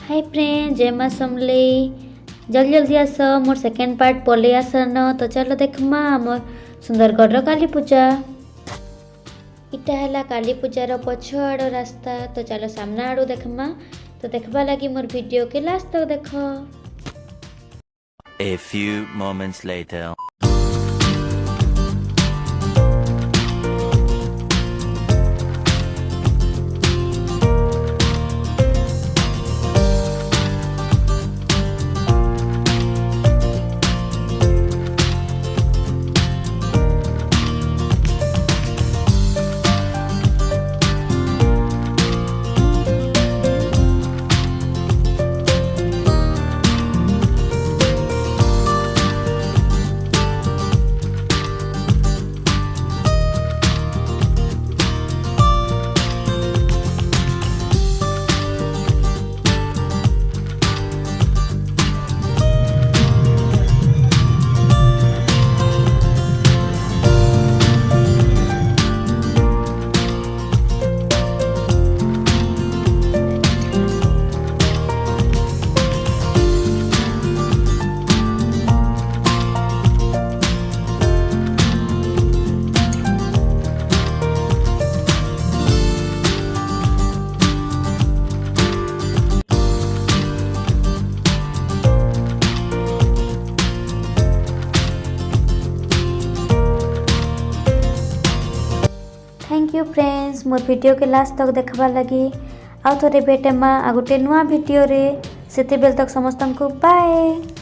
Hi friend, जय माँ समलेई। जल्दी जल्दी आस मोर सेकेंड पार्ट पलि आसन। तो चलो देखमा मोर सुंदरगढ़ काली पूजा। इटा है काली पूजार पछ आड़ रास्ता। तो चलो सामना आड़ू देखमा। तो देखबा लगी मोर वीडियो के लास्ट तक देख। A few moments later. Thank you friends, more video के लास्ट तक देखबा लगी। आउ थोड़े भेटे माँ आ गोटे नुआ वीडियो रे। सेते बेल तक समस्त को बाय।